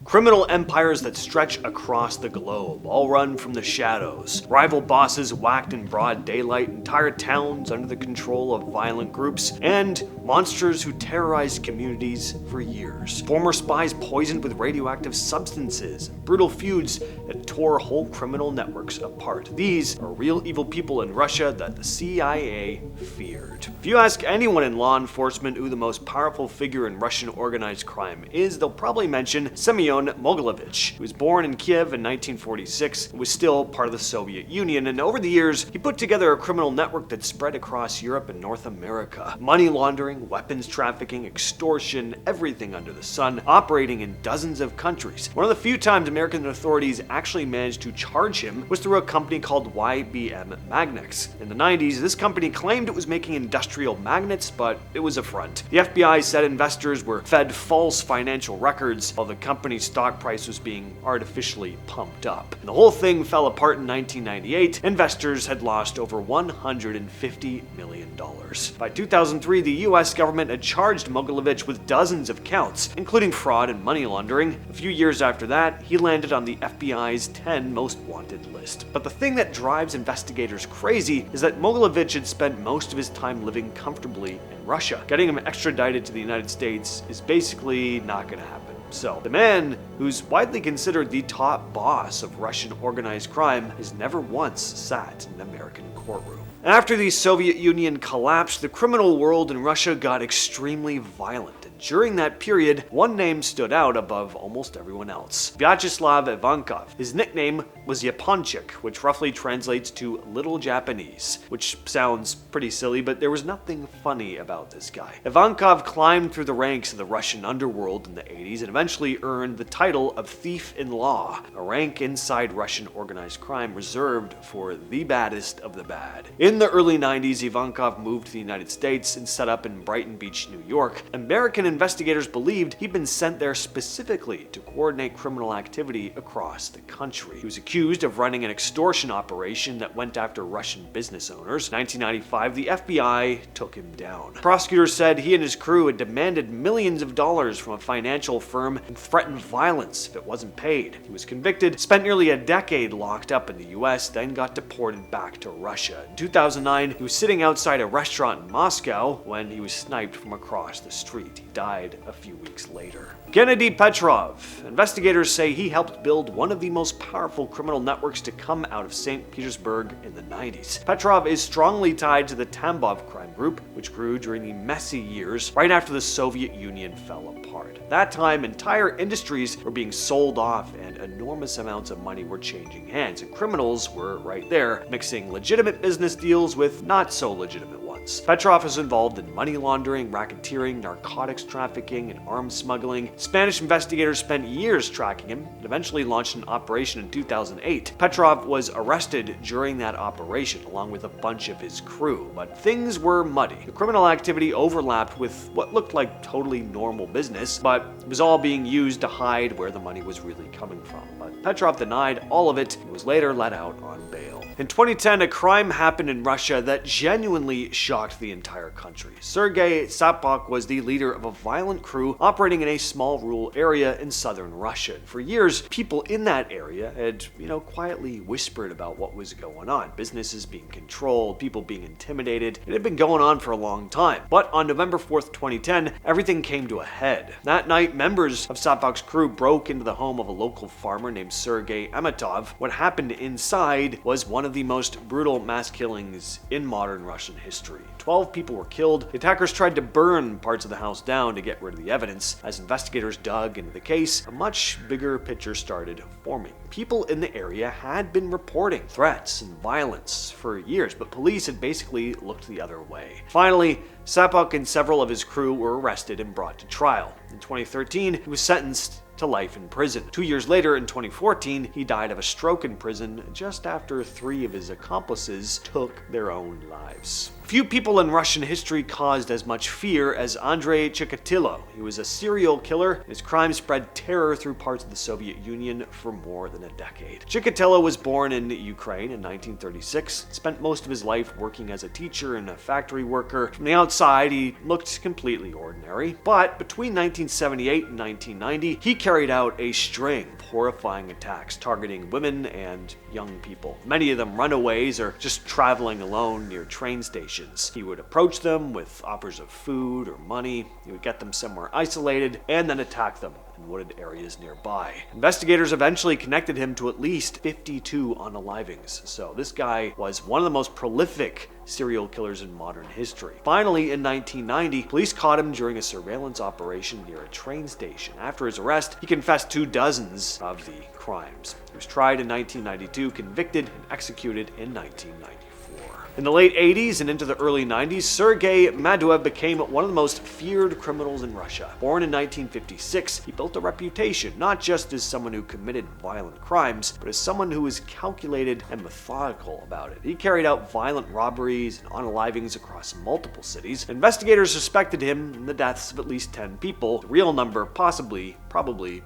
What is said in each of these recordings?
Criminal empires that stretch across the globe, all run from the shadows. Rival bosses whacked in broad daylight, entire towns under the control of violent groups, and monsters who terrorize communities for years. Former spies poisoned with radioactive substances, brutal feuds that tore whole criminal networks apart. These are real evil people in Russia that the CIA feared. If you ask anyone in law enforcement who the most powerful figure in Russian organized crime is, they'll probably mention Semion Mogilevich. He was born in Kiev in 1946 and was still part of the Soviet Union, and over the years, he put together a criminal network that spread across Europe and North America. Money laundering, weapons trafficking, extortion, everything under the sun, operating in dozens of countries. One of the few times American authorities actually managed to charge him was through a company called YBM Magnex. In the 90s, this company claimed it was making industrial magnets, but it was a front. The FBI said investors were fed false financial records while the company's stock price was being artificially pumped up. And the whole thing fell apart in 1998. Investors had lost over $150 million. By 2003, the US government had charged Mogilevich with dozens of counts, including fraud and money laundering. A few years after that, he landed on the FBI's 10 most wanted list. But the thing that drives investigators crazy is that Mogilevich had spent most of his time living comfortably in Russia. Getting him extradited to the United States is basically not going to happen. So, the man who's widely considered the top boss of Russian organized crime has never once sat in an American courtroom. After the Soviet Union collapsed, the criminal world in Russia got extremely violent. During that period, one name stood out above almost everyone else: Vyacheslav Ivankov. His nickname was Yaponchik, which roughly translates to Little Japanese, which sounds pretty silly, but there was nothing funny about this guy. Ivankov climbed through the ranks of the Russian underworld in the 80s and eventually earned the title of Thief in Law, a rank inside Russian organized crime reserved for the baddest of the bad. In the early 90s, Ivankov moved to the United States and set up in Brighton Beach, New York. American investigators believed he'd been sent there specifically to coordinate criminal activity across the country. He was accused of running an extortion operation that went after Russian business owners. In 1995, the FBI took him down. Prosecutors said he and his crew had demanded millions of dollars from a financial firm and threatened violence if it wasn't paid. He was convicted, spent nearly a decade locked up in the US, then got deported back to Russia. In 2009, he was sitting outside a restaurant in Moscow when he was sniped from across the street. He died a few weeks later. Gennady Petrov. Investigators say he helped build one of the most powerful criminal networks to come out of St. Petersburg in the 90s. Petrov is strongly tied to the Tambov crime group, which grew during the messy years right after the Soviet Union fell apart. At that time, entire industries were being sold off and enormous amounts of money were changing hands, and criminals were right there, mixing legitimate business deals with not so legitimate ones. Petrov is involved in money laundering, racketeering, narcotics trafficking, and arms smuggling. Spanish investigators spent years tracking him and eventually launched an operation in 2008. Petrov was arrested during that operation along with a bunch of his crew, but things were muddy. The criminal activity overlapped with what looked like totally normal business, but it was all being used to hide where the money was really coming from. But Petrov denied all of it and was later let out on bail. In 2010, a crime happened in Russia that genuinely shocked the entire country. Sergei Tsapok was the leader of a violent crew operating in a small rural area in southern Russia. For years, people in that area had, quietly whispered about what was going on. Businesses being controlled, people being intimidated. It had been going on for a long time. But on November 4th, 2010, everything came to a head. That night, members of Tsapok's crew broke into the home of a local farmer named Sergey Maduev. What happened inside was one of the most brutal mass killings in modern Russian history. 12 people were killed. The attackers tried to burn parts of the house down to get rid of the evidence. As investigators dug into the case, a much bigger picture started forming. People in the area had been reporting threats and violence for years, but police had basically looked the other way. Finally, Tsapok and several of his crew were arrested and brought to trial. In 2013, he was sentenced to life in prison. 2 years later, in 2014, he died of a stroke in prison just after 3 of his accomplices took their own lives. Few people in Russian history caused as much fear as Andrei Chikatilo. He was a serial killer, and his crimes spread terror through parts of the Soviet Union for more than a decade. Chikatilo was born in Ukraine in 1936, spent most of his life working as a teacher and a factory worker. From the outside, he looked completely ordinary, but between 1978 and 1990, he carried out a string of horrifying attacks targeting women and young people, many of them runaways or just traveling alone near train stations. He would approach them with offers of food or money. He would get them somewhere isolated and then attack them in wooded areas nearby. Investigators eventually connected him to at least 52 unalivings, so this guy was one of the most prolific serial killers in modern history. Finally, in 1990, police caught him during a surveillance operation near a train station. After his arrest, he confessed to dozens of the crimes. He was tried in 1992, convicted, and executed in 1994. In the late 80s and into the early 90s, Sergey Maduev became one of the most feared criminals in Russia. Born in 1956, he built a reputation not just as someone who committed violent crimes, but as someone who was calculated and methodical about it. He carried out violent robberies and unalivings across multiple cities. Investigators suspected him in the deaths of at least 10 people, the real number probably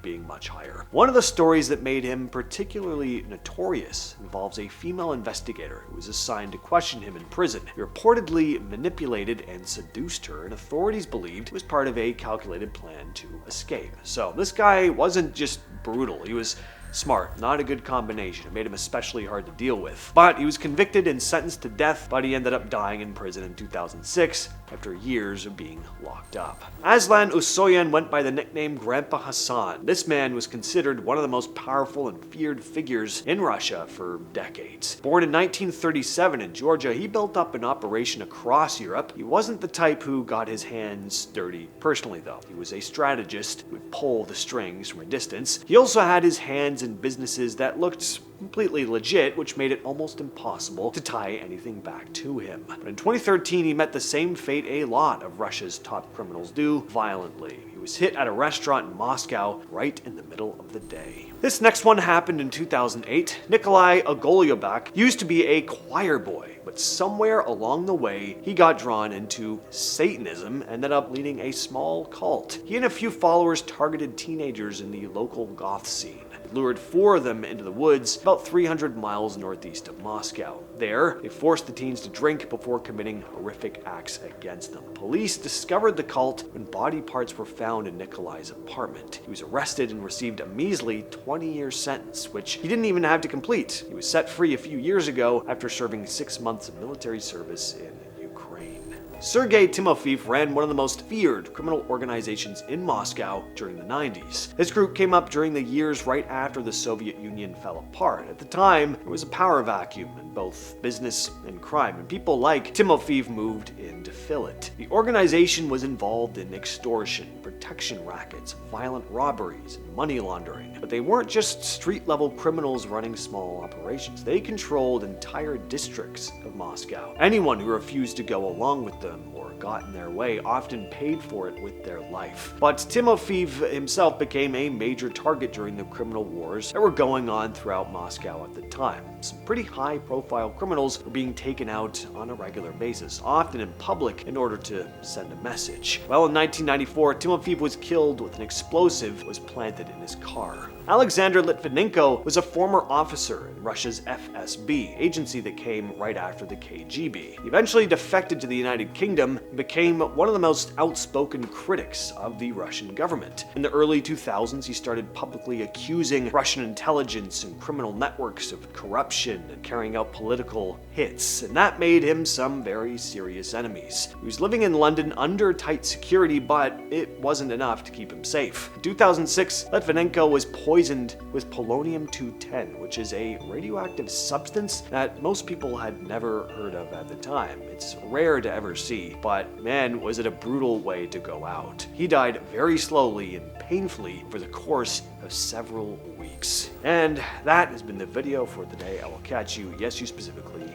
being much higher. One of the stories that made him particularly notorious involves a female investigator who was assigned to question him in prison. He reportedly manipulated and seduced her, and authorities believed it was part of a calculated plan to escape. So this guy wasn't just brutal, he was smart, not a good combination. It made him especially hard to deal with. But he was convicted and sentenced to death, but he ended up dying in prison in 2006 after years of being locked up. Aslan Usoyan went by the nickname Grandpa Hassan. This man was considered one of the most powerful and feared figures in Russia for decades. Born in 1937 in Georgia, he built up an operation across Europe. He wasn't the type who got his hands dirty personally, though. He was a strategist who would pull the strings from a distance. He also had his hands in businesses that looked completely legit, which made it almost impossible to tie anything back to him. But in 2013, he met the same fate a lot of Russia's top criminals do, violently. He was hit at a restaurant in Moscow right in the middle of the day. This next one happened in 2008. Nikolai Ogolobyak used to be a choir boy, but somewhere along the way, he got drawn into Satanism and ended up leading a small cult. He and a few followers targeted teenagers in the local goth scene. Lured 4 of them into the woods about 300 miles northeast of Moscow. There, they forced the teens to drink before committing horrific acts against them. Police discovered the cult when body parts were found in Nikolai's apartment. He was arrested and received a measly 20-year sentence, which he didn't even have to complete. He was set free a few years ago after serving 6 months of military service in Ukraine. Sergey Timofeev ran one of the most feared criminal organizations in Moscow during the 90s. This group came up during the years right after the Soviet Union fell apart. At the time, there was a power vacuum in both business and crime, and people like Timofeev moved in to fill it. The organization was involved in extortion, protection rackets, violent robberies, and money laundering. But they weren't just street-level criminals running small operations. They controlled entire districts of Moscow. Anyone who refused to go along with them or got in their way often paid for it with their life. But Timofeev himself became a major target during the criminal wars that were going on throughout Moscow at the time. Some pretty high-profile criminals were being taken out on a regular basis, often in public, in order to send a message. Well, in 1994, Timofeev was killed with an explosive that was planted in his car. Alexander Litvinenko was a former officer in Russia's FSB, agency that came right after the KGB. He eventually defected to the United Kingdom and became one of the most outspoken critics of the Russian government. In the early 2000s, he started publicly accusing Russian intelligence and criminal networks of corruption and carrying out political hits, and that made him some very serious enemies. He was living in London under tight security, but it wasn't enough to keep him safe. In 2006, Litvinenko was poisoned with polonium-210, which is a radioactive substance that most people had never heard of at the time. It's rare to ever see, but man, was it a brutal way to go out. He died very slowly and painfully over the course of several weeks. And that has been the video for today. I will catch you, yes, you specifically,